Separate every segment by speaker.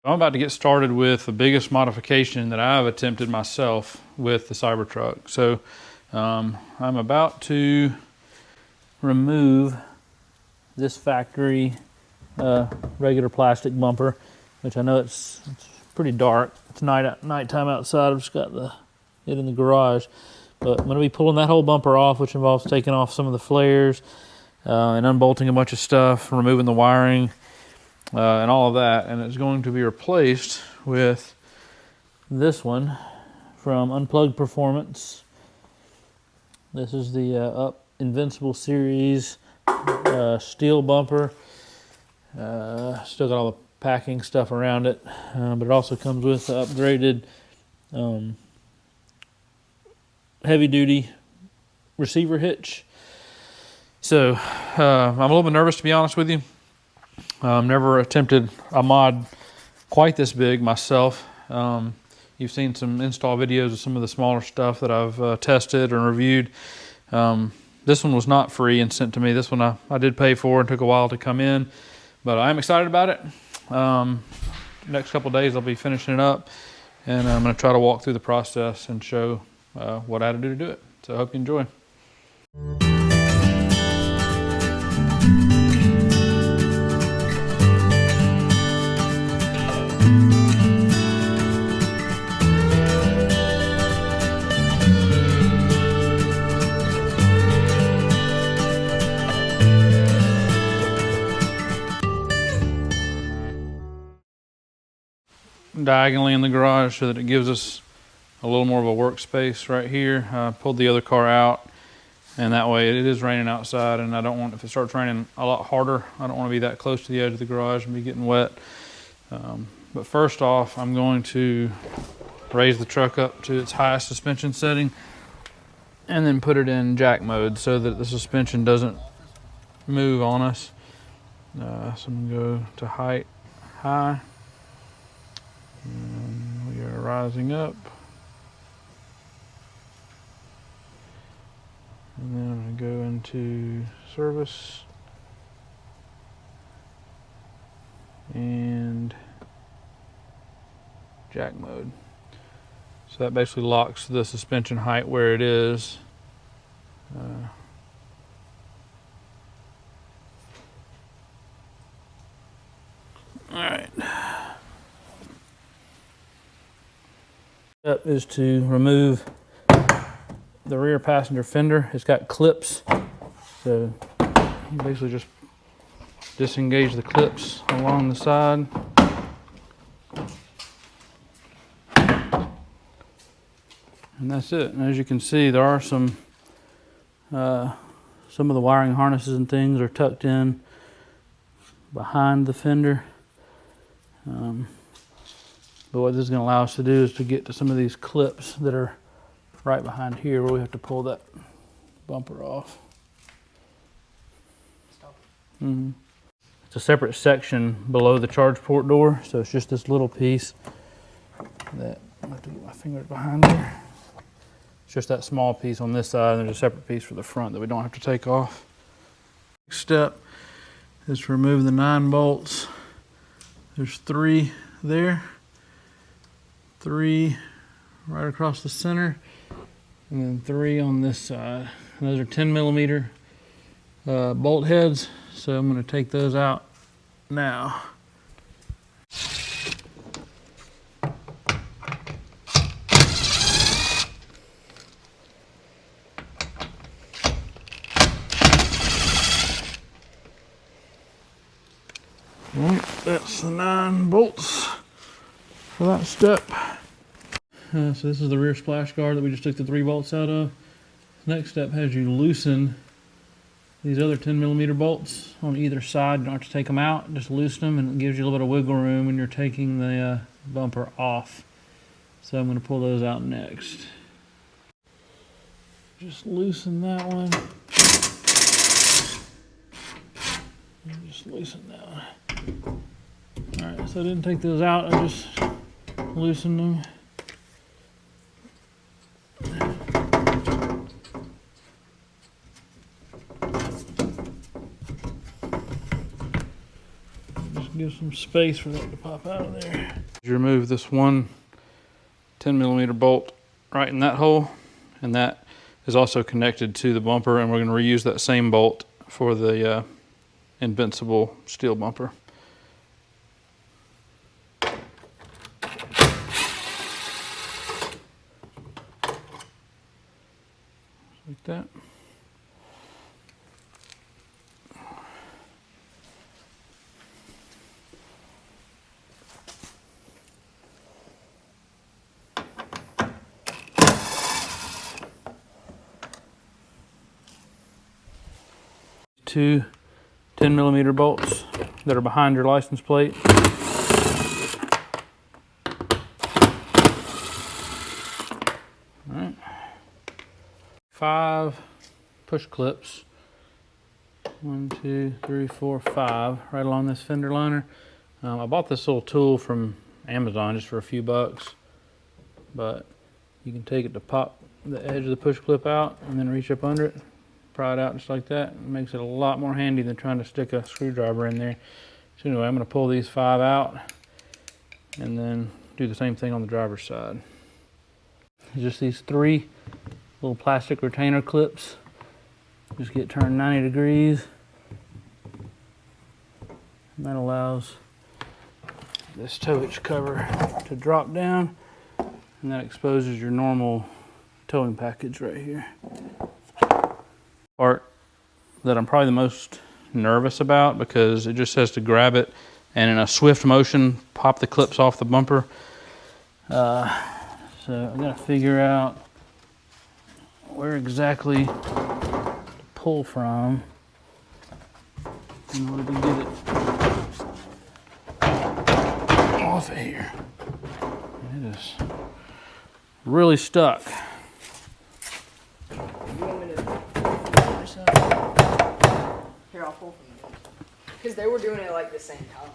Speaker 1: I'm about to get started with the biggest modification that I've attempted myself with the Cybertruck. So I'm about to remove this factory regular plastic bumper, which I know it's pretty dark. It's nighttime outside. I've just got it in the garage. But I'm going to be pulling that whole bumper off, which involves taking off some of the flares and unbolting a bunch of stuff, removing the wiring, and all of that, and it's going to be replaced with this one from Unplugged Performance. This is the Invincible series steel bumper. Still got all the packing stuff around it, but it also comes with the upgraded heavy-duty receiver hitch. So I'm a little bit nervous, to be honest with you. Never attempted a mod quite this big myself. You've seen some install videos of some of the smaller stuff that I've tested and reviewed. This one was not free and sent to me. This one I did pay for and took a while to come in, but I'm excited about it. Next couple of days I'll be finishing it up, and I'm going to try to walk through the process and show what I had to do it. So I hope you enjoy. Diagonally in the garage so that it gives us a little more of a workspace right here. I pulled the other car out, and that way it is raining outside, and I don't want, if it starts raining a lot harder, I don't want to be that close to the edge of the garage and be getting wet. But first off, I'm going to raise the truck up to its highest suspension setting and then put it in jack mode so that the suspension doesn't move on us. So I'm going to go to height high. And we are rising up. And then I'm going to go into service and jack mode. So that basically locks the suspension height where it is. All right. Step is to remove the rear passenger fender. It's got clips, so you basically just disengage the clips along the side. And that's it. And as you can see, there are some of the wiring harnesses and things are tucked in behind the fender. But what this is going to allow us to do is to get to some of these clips that are right behind here where we have to pull that bumper off. It's a separate section below the charge port door, so it's just this little piece that I have to get my fingers behind there. It's just that small piece on this side, and there's a separate piece for the front that we don't have to take off. Next step is to remove the 9 bolts. There's 3 there. 3 right across the center, and then 3 on this side. And those are 10mm bolt heads, so I'm going to take those out now. That's the 9 bolts for that step. So this is the rear splash guard that we just took the 3 bolts out of. Next step has you loosen these other 10mm bolts on either side. You don't have to take them out, just loosen them, and it gives you a little bit of wiggle room when you're taking the bumper off. So I'm going to pull those out next. Just loosen that one. And just loosen that one. Alright, so I didn't take those out, I just loosened them. Give some space for that to pop out of there. You remove this one 10mm bolt right in that hole, and that is also connected to the bumper, and we're going to reuse that same bolt for the Invincible steel bumper. Like that. Two 10mm bolts that are behind your license plate. All right. 5 push clips. 1, 2, 3, 4, 5 right along this fender liner. I bought this little tool from Amazon just for a few bucks, but you can take it to pop the edge of the push clip out and then reach up under it. Pry it out just like that. It makes it a lot more handy than trying to stick a screwdriver in there. So anyway, I'm going to pull these 5 out and then do the same thing on the driver's side. Just these 3 little plastic retainer clips. Just get turned 90 degrees. And that allows this tow hitch cover to drop down, and that exposes your normal towing package right here. Part that I'm probably the most nervous about, because it just says to grab it and in a swift motion pop the clips off the bumper. So I've got to figure out where exactly to pull from in order to get it off of here. It is really stuck.
Speaker 2: Here, I'll pull from you. Because they were doing it like the same time.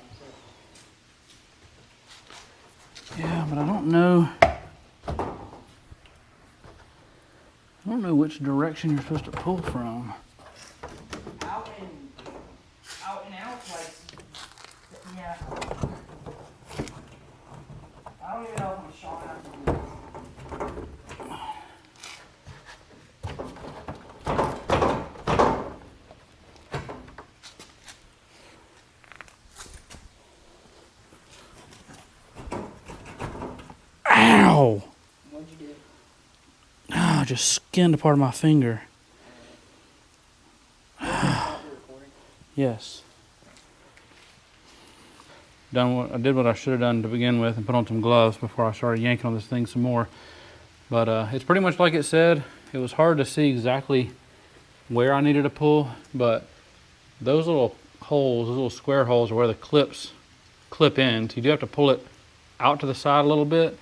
Speaker 2: So.
Speaker 1: Yeah, but I don't know which direction you're supposed to pull from.
Speaker 2: Out and out, like, yeah. I don't even know if I'm strong enough to do this.
Speaker 1: Ow!
Speaker 2: What'd you do?
Speaker 1: Oh, I just skinned a part of my finger. Yes. I did what I should have done to begin with and put on some gloves before I started yanking on this thing some more. But it's pretty much like it said. It was hard to see exactly where I needed to pull, but those little holes, those little square holes, are where the clips clip in. So you do have to pull it out to the side a little bit,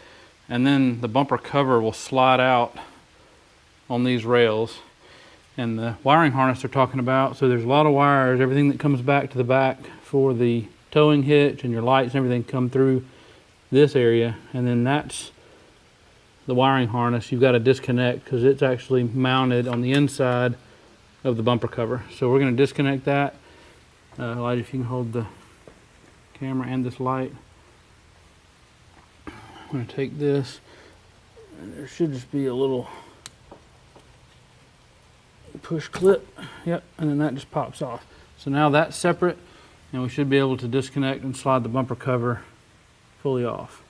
Speaker 1: and then the bumper cover will slide out on these rails. And the wiring harness they're talking about, so there's a lot of wires, everything that comes back to the back for the towing hitch and your lights and everything come through this area, and then that's the wiring harness you've got to disconnect because it's actually mounted on the inside of the bumper cover. So we're going to disconnect that. Elijah, if you can hold the camera and this light. I'm going to take this, and there should just be a little push clip, yep, and then that just pops off. So now that's separate, and we should be able to disconnect and slide the bumper cover fully off.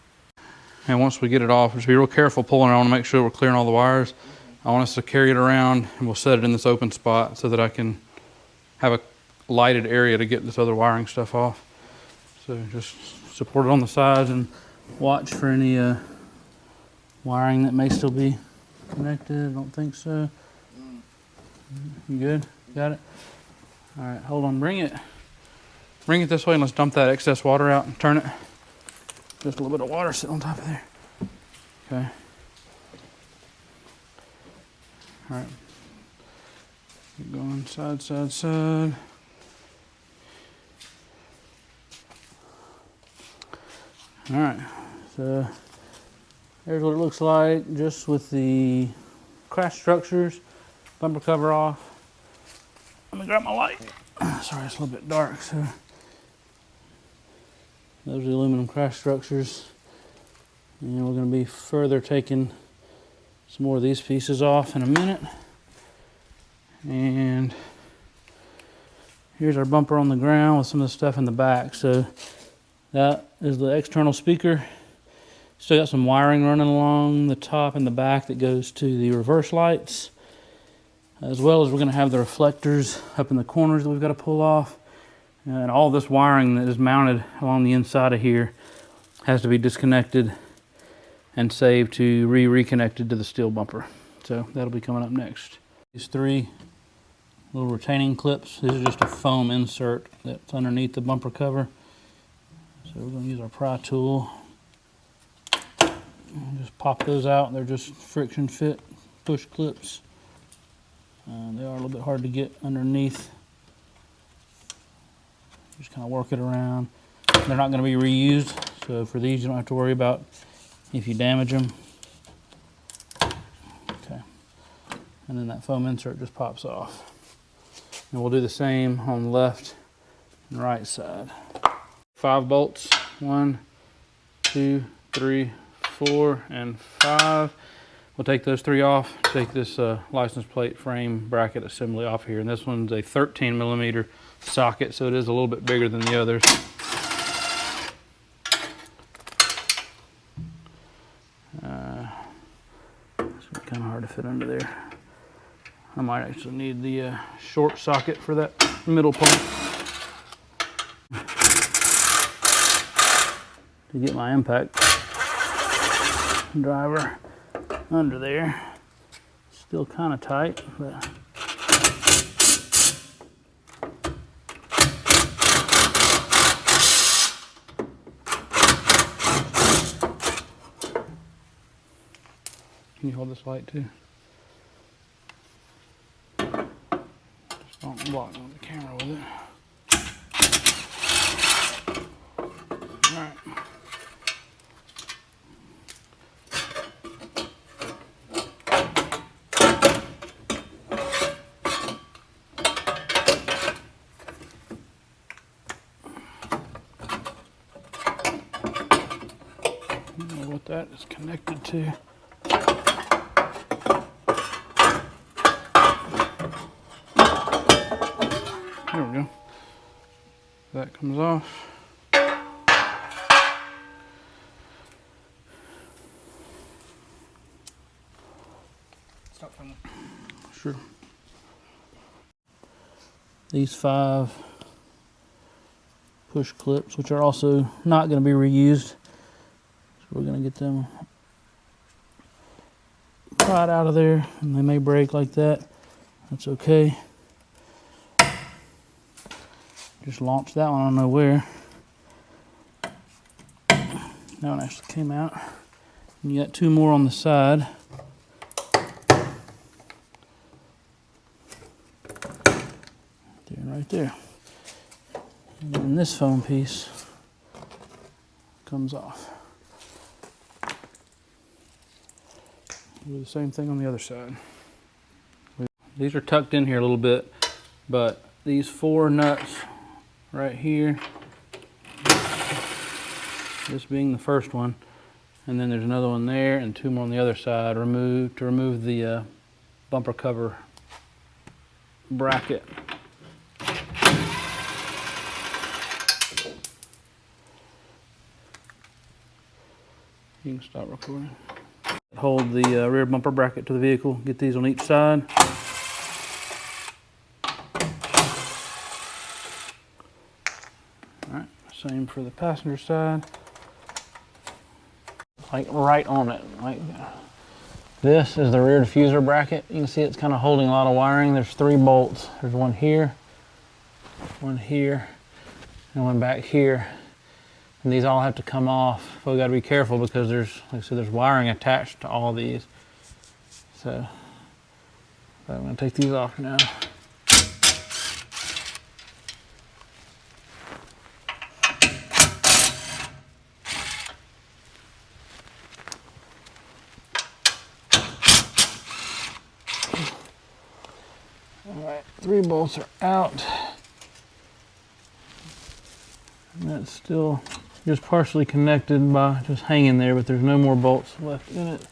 Speaker 1: And once we get it off, just be real careful pulling it. I want to make sure we're clearing all the wires. I want us to carry it around, and we'll set it in this open spot so that I can have a lighted area to get this other wiring stuff off. So just support it on the sides and watch for any wiring that may still be connected. I don't think so. You good? Got it? All right, hold on. Bring it this way, and let's dump that excess water out and turn it. Just a little bit of water sitting on top of there. Okay. All right. Keep going side, side, side. All right. So there's what it looks like, just with the crash structures. Bumper cover off. Let me grab my light. Sorry, it's a little bit dark. So Those are the aluminum crash structures. And we're going to be further taking some more of these pieces off in a minute. And here's our bumper on the ground with some of the stuff in the back. So that is the external speaker. Still got some wiring running along the top and the back that goes to the reverse lights. As well as we're going to have the reflectors up in the corners that we've got to pull off. And all this wiring that is mounted along the inside of here has to be disconnected and saved to reconnected to the steel bumper. So that'll be coming up next. These 3 little retaining clips. This is just a foam insert that's underneath the bumper cover. So we're going to use our pry tool. And just pop those out. They're just friction fit push clips. They are a little bit hard to get underneath. Just kind of work it around. They're not going to be reused, so for these you don't have to worry about if you damage them. Okay, and then that foam insert just pops off. And we'll do the same on the left and right side. 5 bolts, 1, 2, 3, 4, and 5. We'll take those 3 off, take this license plate frame bracket assembly off here. And this one's a 13 millimeter socket, so it is a little bit bigger than the others. It's kind of hard to fit under there. I might actually need the short socket for that middle point to get my impact driver under there. Still kind of tight, but can you hold this light too? Just don't block on the camera with it. All right. I don't know what that is connected to. There we go. That comes off.
Speaker 2: Stop from
Speaker 1: Sure. These 5 push clips, which are also not going to be reused. So we're going to get them right out of there, and they may break like that. That's okay. Just launched that one, I don't know where. That one actually came out. And you got 2 more on the side. There and right there. And then this foam piece comes off. Do the same thing on the other side. These are tucked in here a little bit, but these 4 nuts right here, this being the first one, and then there's another one there and 2 more on the other side, to remove the bumper cover bracket. You can stop recording. Hold the rear bumper bracket to the vehicle, get these on each side. Alright, same for the passenger side. Like right on it. Like this is the rear diffuser bracket. You can see it's kind of holding a lot of wiring. There's 3 bolts. There's one here, and one back here. And these all have to come off. But we got to be careful because there's, like I said, there's wiring attached to all these. So I'm going to take these off now. All right, 3 bolts are out. And that's still just partially connected by just hanging there, but there's no more bolts left in it.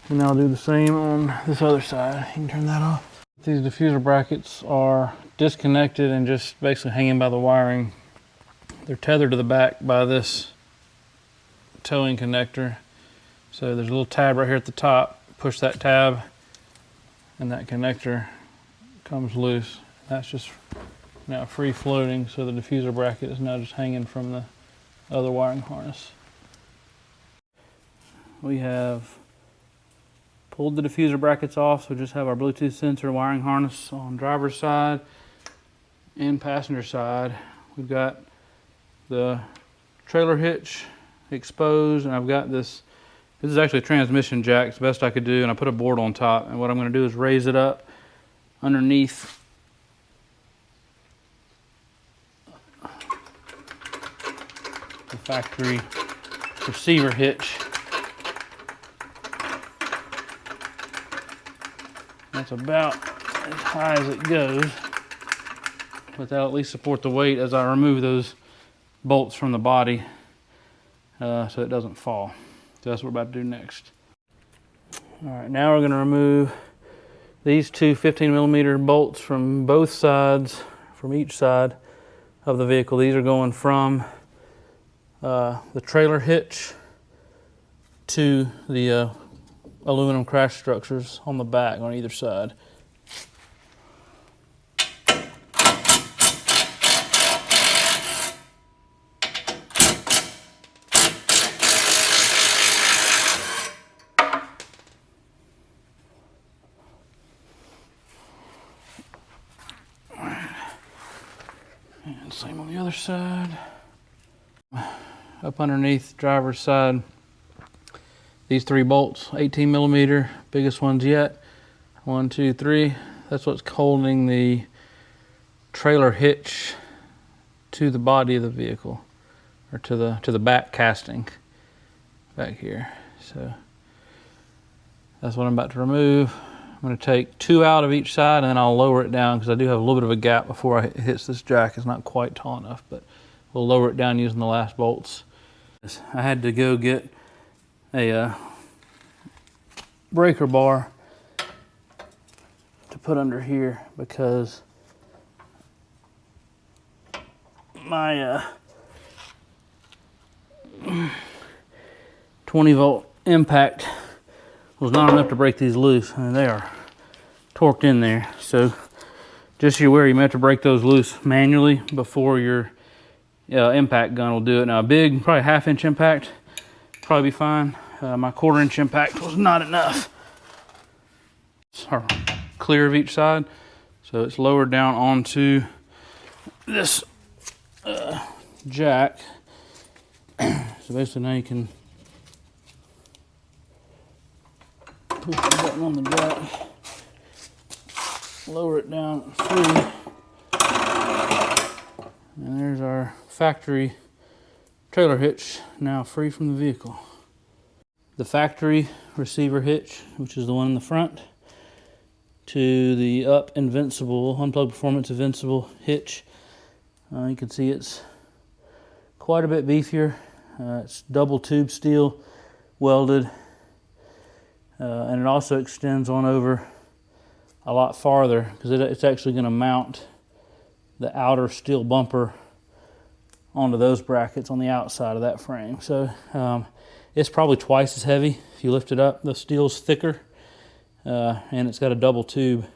Speaker 1: And I'll do the same on this other side. You can turn that off. These diffuser brackets are disconnected and just basically hanging by the wiring. They're tethered to the back by this towing connector. So there's a little tab right here at the top. Push that tab and that connector comes loose. That's just now free floating, so the diffuser bracket is now just hanging from the other wiring harness. We have pulled the diffuser brackets off, so we just have our Bluetooth sensor wiring harness on driver's side and passenger side. We've got the trailer hitch exposed, and I've got this is actually a transmission jack. It's the best I could do, and I put a board on top, and what I'm going to do is raise it up underneath the factory receiver hitch. That's about as high as it goes, but that'll at least support the weight as I remove those bolts from the body so it doesn't fall. So that's what we're about to do next. All right, now we're going to remove these two 15mm bolts from both sides, from each side of the vehicle. These are going from the trailer hitch to the aluminum crash structures on the back on either side. And same on the other side. Up underneath the driver's side, these three bolts, 18mm, biggest ones yet. 1, 2, 3. That's what's holding the trailer hitch to the body of the vehicle, or to the back casting back here. So that's what I'm about to remove. I'm going to take 2 out of each side, and then I'll lower it down because I do have a little bit of a gap before it hits this jack. It's not quite tall enough, but we'll lower it down using the last bolts. I had to go get a breaker bar to put under here because my 20-volt impact was not enough to break these loose. I mean, they are torqued in there. So just so you're aware, you may have to break those loose manually before your impact gun will do it. Now a big, probably 1/2 inch impact, probably be fine. My 1/4 inch impact was not enough. It's clear of each side, so it's lowered down onto this jack. So basically now you can push the button on the jack, lower it down free, and there's our factory trailer hitch now free from the vehicle. The factory receiver hitch, which is the one in the front, to the Invincible, Unplugged Performance Invincible hitch. You can see it's quite a bit beefier. It's double tube steel welded, and it also extends on over a lot farther because it's actually going to mount the outer steel bumper onto those brackets on the outside of that frame. So it's probably twice as heavy if you lift it up. The steel's thicker, and it's got a double tube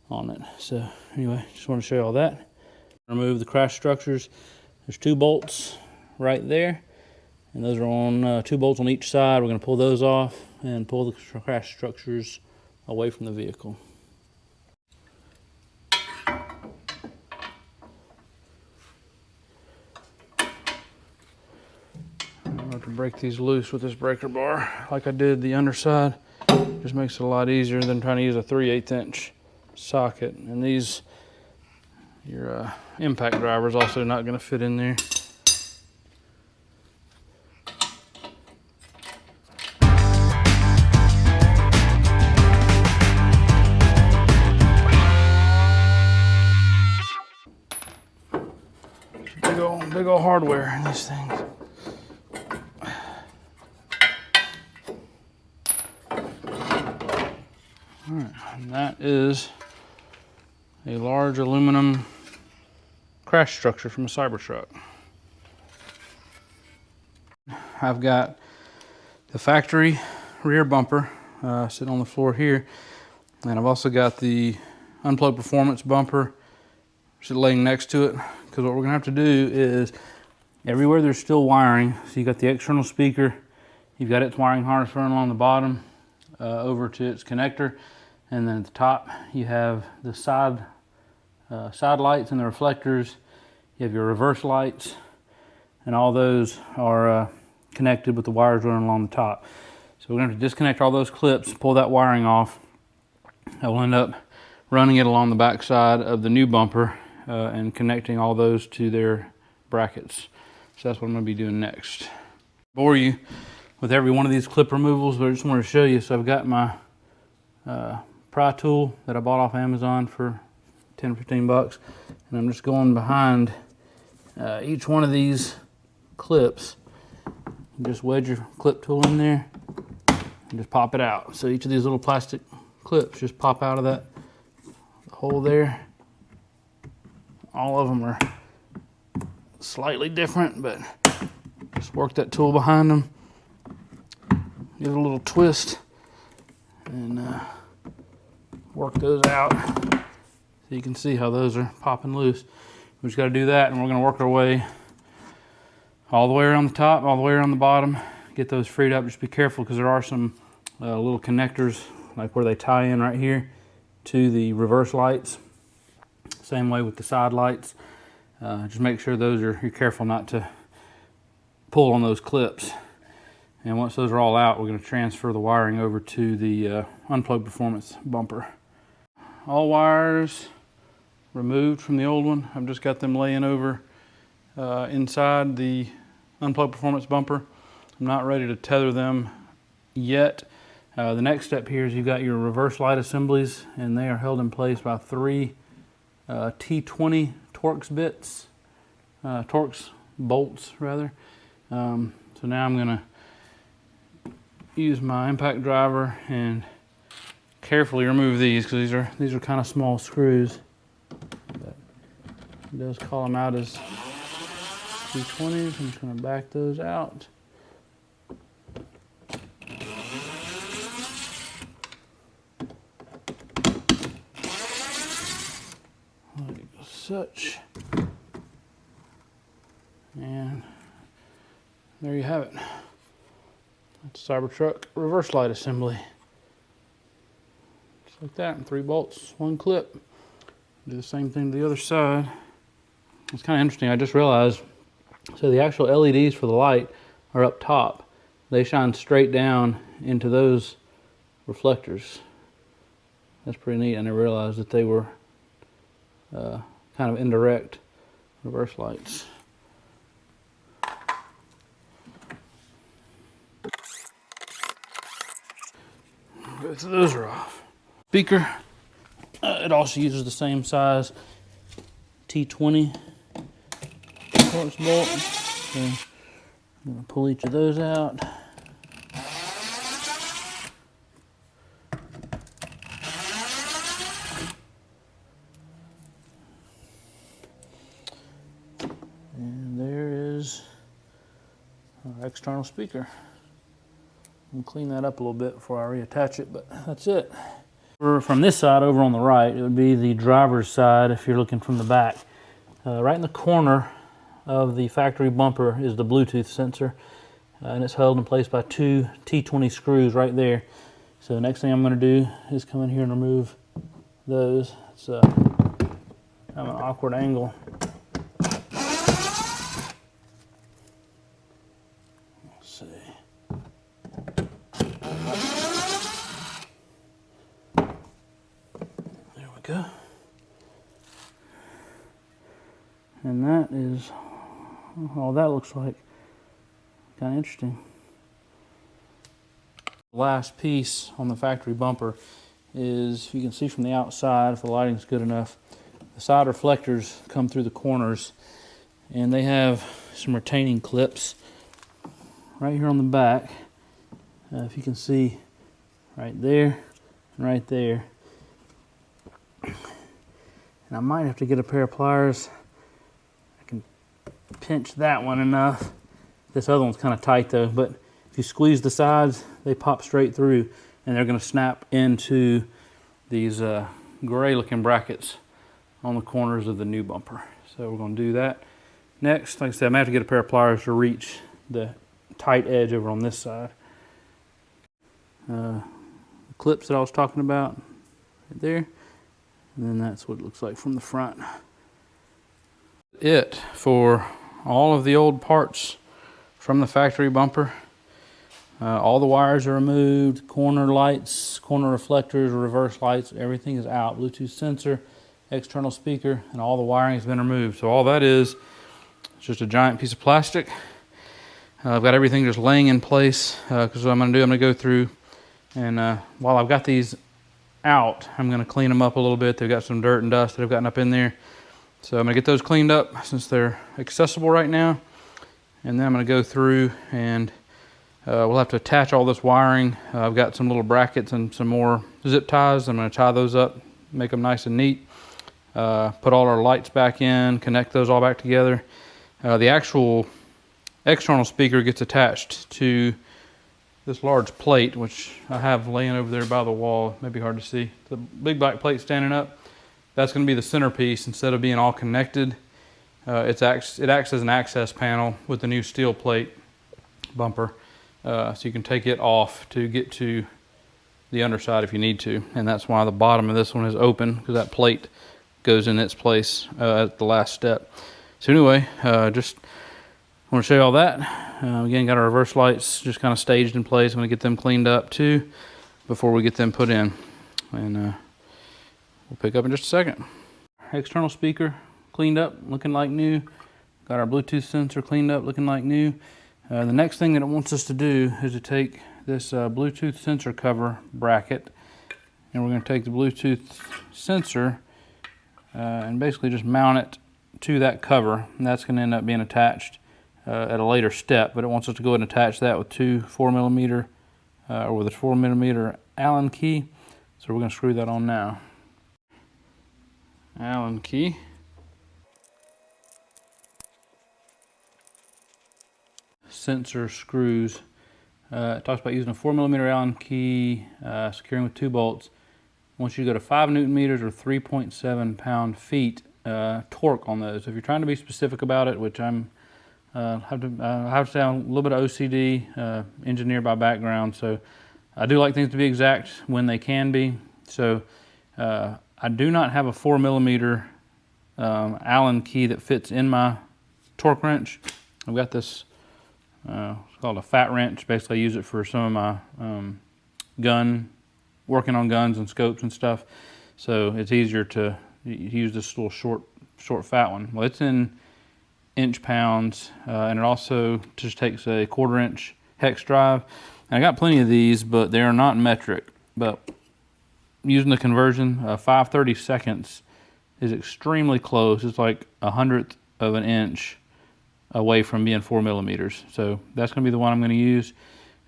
Speaker 1: on it. So anyway, just want to show you all that. Remove the crash structures. There's 2 bolts right there, and those are on 2 bolts on each side. We're going to pull those off and pull the crash structures away from the vehicle. I'm going to break these loose with this breaker bar like I did the underside. Just makes it a lot easier than trying to use a 3/8 inch socket. And these, your impact driver is also not going to fit in there. Big old hardware in these things. Alright, and that is a large aluminum crash structure from a Cybertruck. I've got the factory rear bumper sitting on the floor here, and I've also got the Unplugged performance bumper laying next to it, because what we're gonna have to do is everywhere there's still wiring, so you got the external speaker, you've got its wiring harness running along the bottom over to its connector, and then at the top you have the side lights and the reflectors, you have your reverse lights, and all those are connected with the wires running along the top. So we're going to have to disconnect all those clips, pull that wiring off. I will end up running it along the back side of the new bumper and connecting all those to their brackets. So that's what I'm going to be doing next. Bore you with every one of these clip removals, but I just wanted to show you. So I've got my pry tool that I bought off Amazon for 10 or 15 bucks, and I'm just going behind each one of these clips. You just wedge your clip tool in there and just pop it out. So each of these little plastic clips just pop out of that hole there. All of them are slightly different, but just work that tool behind them, give it a little twist, and work those out. So you can see how those are popping loose. We just got to do that, and we're going to work our way all the way around the top, all the way around the bottom, get those freed up. Just be careful, because there are some little connectors, like where they tie in right here to the reverse lights. Same way with the side lights. Just make sure you're careful not to pull on those clips. And once those are all out, we're going to transfer the wiring over to the Unplugged performance bumper. All wires removed from the old one. I've just got them laying over inside the Unplugged performance bumper. I'm not ready to tether them yet. The next step here is you've got your reverse light assemblies, and they are held in place by 3 T20 Torx bolts rather. So now I'm gonna use my impact driver and carefully remove these, because these are kind of small screws. But it does call them out as T20s. I'm just gonna back those out. Like such. And there you have it. That's a Cybertruck reverse light assembly. Just like that, and 3 bolts, 1 clip. Do the same thing to the other side. It's kind of interesting, I just realized, so the actual LEDs for the light are up top. They shine straight down into those reflectors. That's pretty neat. I never realized that they were kind of indirect reverse lights. Both of those are off. Speaker, it also uses the same size T20 Torx bolt. So I'm going to pull each of those out. And there is our external speaker. I'm clean that up a little bit before I reattach it, but that's it. From this side over on the right, it would be the driver's side if you're looking from the back. Right in the corner of the factory bumper is the Bluetooth sensor, and it's held in place by 2 T20 screws right there. So the next thing I'm going to do is come in here and remove those. It's kind of an awkward angle. Let's see. There we go. And that is all that looks like. Kind of interesting. The last piece on the factory bumper is, you can see from the outside, if the lighting's good enough, the side reflectors come through the corners, and they have some retaining clips right here on the back. If you can see right there, right there. And I might have to get a pair of pliers. I can pinch that one enough. This other one's kind of tight though, but if you squeeze the sides, they pop straight through and they're going to snap into these gray looking brackets on the corners of the new bumper. So we're going to do that. Next, like I said, I'm going to have to get a pair of pliers to reach the tight edge over on this side. The clips that I was talking about right there. And then that's what it looks like from the front. It for all of the old parts from the factory bumper. All the wires are removed, corner lights, corner reflectors, reverse lights, everything is out. Bluetooth sensor, external speaker, and all the wiring has been removed. So all that is just a giant piece of plastic. I've got everything just laying in place because what I'm going to do, I'm going to go through and while I've got these out, I'm going to clean them up a little bit. They've got some dirt and dust that have gotten up in there. So I'm going to get those cleaned up since they're accessible right now. And then I'm going to go through and we'll have to attach all this wiring. I've got some little brackets and some more zip ties. I'm going to tie those up, make them nice and neat. Put all our lights back in, connect those all back together. The actual external speaker gets attached to this large plate, which I have laying over there by the wall. Maybe hard to see. The big black plate standing up, that's going to be the centerpiece. Instead of being all connected, it acts as an access panel with the new steel plate bumper. So you can take it off to get to the underside if you need to. And that's why the bottom of this one is open, because that plate goes in its place at the last step. So anyway, just want to show you all that. Again, got our reverse lights just kind of staged in place. I'm going to get them cleaned up too before we get them put in. And we'll pick up in just a second. External speaker cleaned up, looking like new. Got our Bluetooth sensor cleaned up, looking like new. The next thing that it wants us to do is to take this Bluetooth sensor cover bracket, and we're going to take the Bluetooth sensor and basically just mount it to that cover, and that's going to end up being attached at a later step, but it wants us to go ahead and attach that with two 4mm or with a 4mm Allen key. So we're going to screw that on now. Allen key. Sensor screws. It talks about using a 4mm Allen key, securing with 2 bolts. Once you go to 5 Nm or 3.7 pound-feet torque on those. If you're trying to be specific about it, which I have to say I'm a little bit of OCD, engineer by background, so I do like things to be exact when they can be. So I do not have a 4mm Allen key that fits in my torque wrench. I've got this, it's called a fat wrench. Basically I use it for some of my working on guns and scopes and stuff. So it's easier to use this little short fat one. Well, it's in inch pounds, and it also just takes a 1/4 inch hex drive. And I got plenty of these, but they are not metric. But using the conversion, 5/32 is extremely close. It's like 1/100 of an inch away from being 4mm. So that's going to be the one I'm going to use,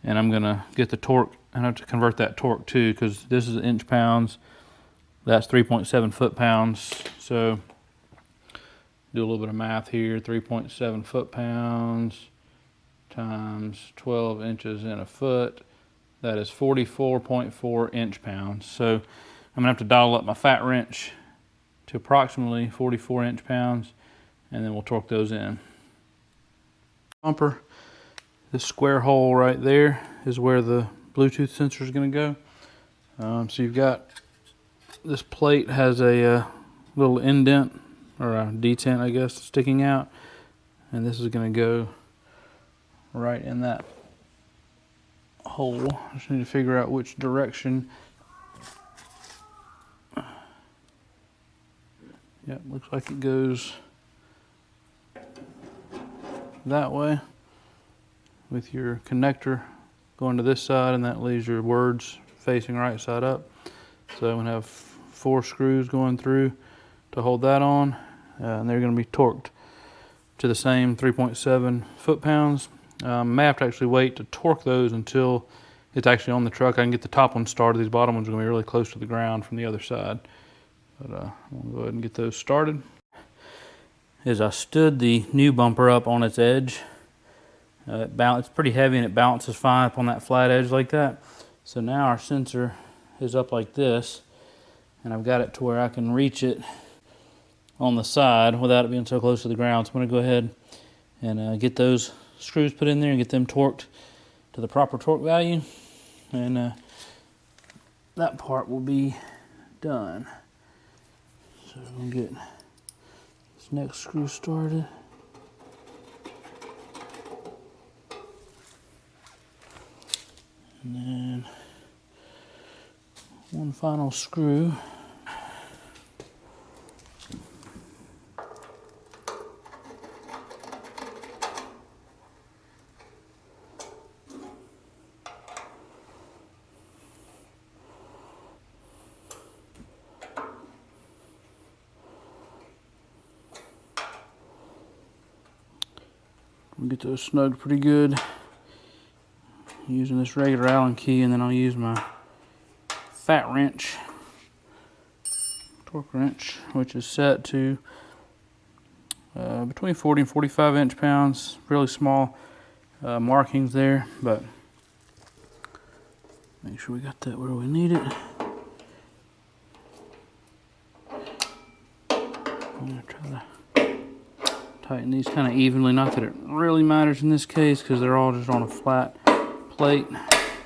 Speaker 1: and I'm going to get the torque. I have to convert that torque too, because this is inch pounds. That's 3.7 foot-pounds. So do a little bit of math here. 3.7 foot-pounds times 12 inches in a foot. That is 44.4 inch-pounds. So I'm going to have to dial up my fat wrench to approximately 44 inch-pounds, and then we'll torque those in. Bumper, this square hole right there is where the Bluetooth sensor is going to go. So you've got this plate has a little indent or a detent, I guess, sticking out, and this is going to go right in that hole. I just need to figure out which direction. Yep, looks like it goes that way with your connector going to this side, and that leaves your words facing right side up. So I'm going to have 4 screws going through to hold that on, and they're going to be torqued to the same 3.7 foot-pounds. May have to actually wait to torque those until it's actually on the truck. I can get the top one started. These bottom ones are gonna be really close to the ground from the other side. But I'm gonna go ahead and get those started. As I stood the new bumper up on its edge, it's pretty heavy and it balances fine up on that flat edge like that. So now our sensor is up like this, and I've got it to where I can reach it on the side without it being so close to the ground. So I'm going to go ahead and get those screws put in there and get them torqued to the proper torque value, and that part will be done. So we'll get this next screw started. And then one final screw. We'll get those snugged pretty good using this regular Allen key, and then I'll use my fat wrench, torque wrench, which is set to between 40 and 45 inch-pounds. Really small markings there, but make sure we got that where we need it. I'm gonna try to tighten these kind of evenly. Not that it really matters in this case because they're all just on a flat plate.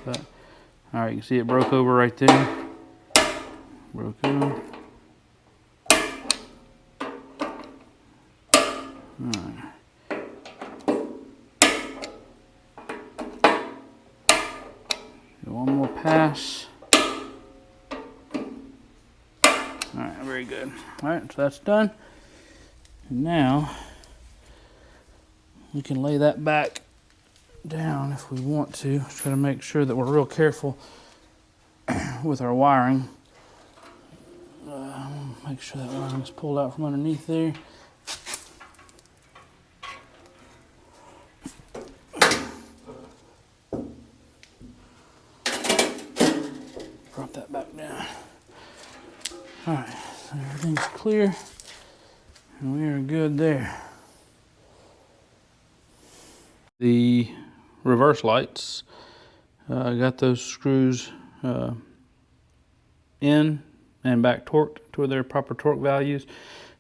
Speaker 1: But all right, you can see it broke over right there. Broke over. All right. One more pass. All right, very good. All right, so that's done. And now we can lay that back down if we want to. Just got to make sure that we're real careful with our wiring. Make sure that wiring is pulled out from underneath there. Drop that back down. All right, so everything's clear, and we are good there. The reverse lights, I got those screws in and back torqued to their proper torque values.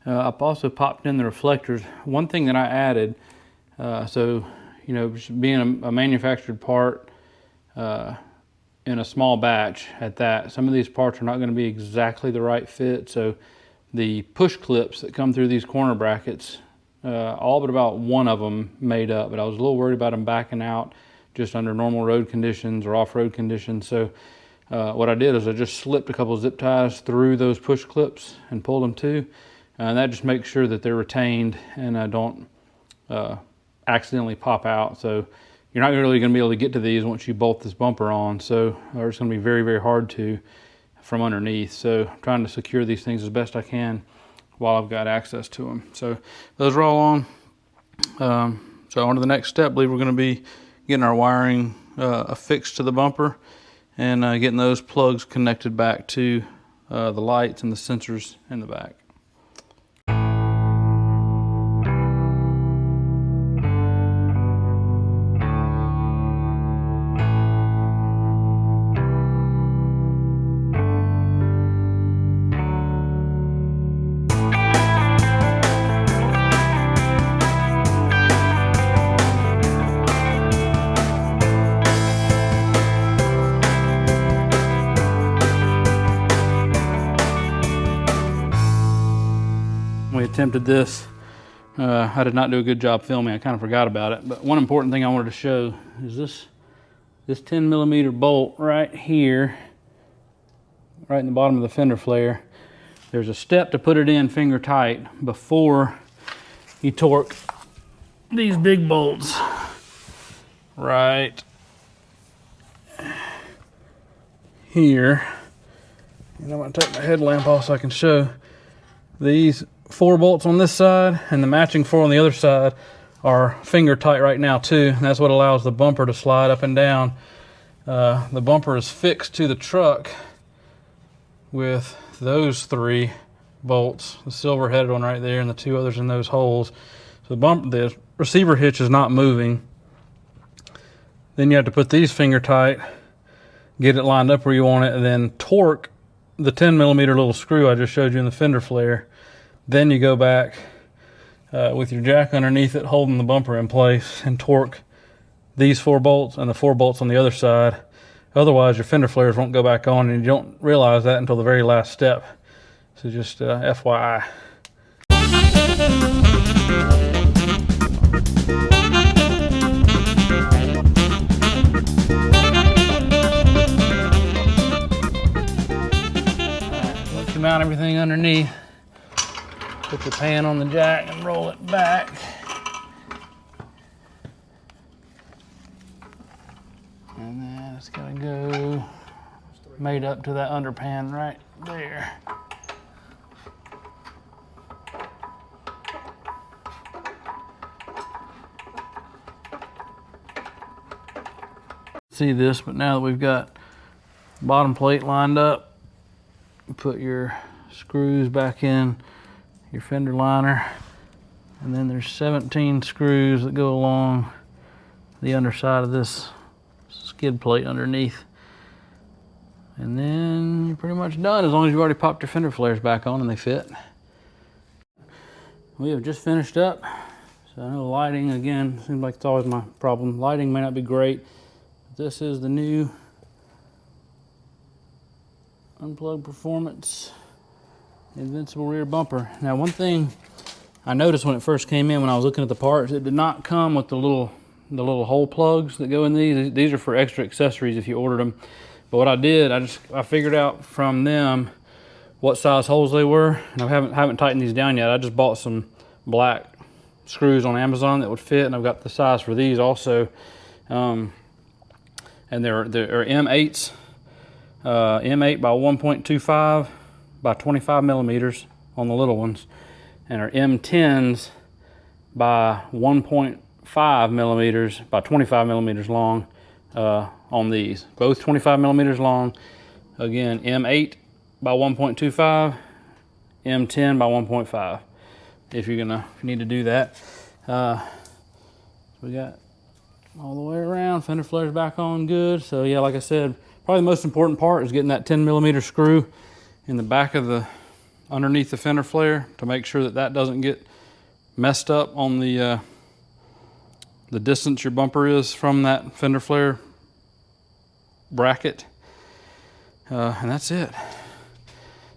Speaker 1: I've also popped in the reflectors. One thing that I added, so you know, being a manufactured part in a small batch at that, some of these parts are not going to be exactly the right fit. So the push clips that come through these corner brackets, all but about one of them made up, but I was a little worried about them backing out just under normal road conditions or off-road conditions. So what I did is I just slipped a couple zip ties through those push clips and pulled them too. And that just makes sure that they're retained and don't accidentally pop out. So you're not really going to be able to get to these once you bolt this bumper on. So it's going to be very, very hard to from underneath. So I'm trying to secure these things as best I can while I've got access to them. So those are all on. So on to the next step. I believe we're going to be getting our wiring affixed to the bumper and getting those plugs connected back to the lights and the sensors in the back. We attempted this. I did not do a good job filming. I kind of forgot about it. But one important thing I wanted to show is this 10 millimeter bolt right here, right in the bottom of the fender flare. There's a step to put it in finger tight before you torque these big bolts. Right here. And I'm going to take my headlamp off so I can show. These 4 bolts on this side and the matching 4 on the other side are finger tight right now too. And that's what allows the bumper to slide up and down The bumper is fixed to the truck with those 3 bolts, the silver headed one right there and the 2 others in those holes. So the receiver hitch is not moving. Then you have to put these finger tight, get it lined up where you want it, and then torque the 10mm little screw I just showed you in the fender flare. Then you go back with your jack underneath it holding the bumper in place and torque these 4 bolts and the 4 bolts on the other side. Otherwise your fender flares won't go back on, and you don't realize that until the very last step. So just FYI. Once you mount everything underneath, put the pan on the jack and roll it back. And then it's gonna go made up to that underpan right there. See this, but now that we've got bottom plate lined up, put your screws back in your fender liner, and then there's 17 screws that go along the underside of this skid plate underneath. And then you're pretty much done, as long as you've already popped your fender flares back on and they fit. We have just finished up. So I know lighting, again, seems like it's always my problem. Lighting may not be great. This is the new Unplugged Performance Invincible rear bumper. Now, one thing I noticed when it first came in, when I was looking at the parts, it did not come with the little hole plugs that go in these. These are for extra accessories if you ordered them. But what I did, I figured out from them what size holes they were, and I haven't tightened these down yet. I just bought some black screws on Amazon that would fit, and I've got the size for these also. And they're M8s, M8 by 1.25 by 25mm on the little ones, and are M10s by 1.5mm by 25mm long on these. Both 25mm long. Again, M8 by 1.25, M10 by 1.5. If you need to do that. We got all the way around, fender flares back on good. So yeah, like I said, probably the most important part is getting that 10mm screw in the back of underneath the fender flare to make sure that doesn't get messed up on the distance your bumper is from that fender flare bracket. And that's it.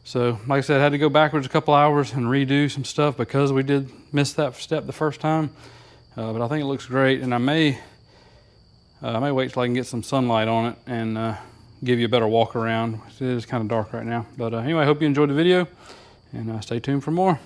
Speaker 1: So like I said, I had to go backwards a couple hours and redo some stuff because we did miss that step the first time. But I think it looks great, and I may wait till I can get some sunlight on it and give you a better walk around. It is kind of dark right now. But anyway, I hope you enjoyed the video, and stay tuned for more.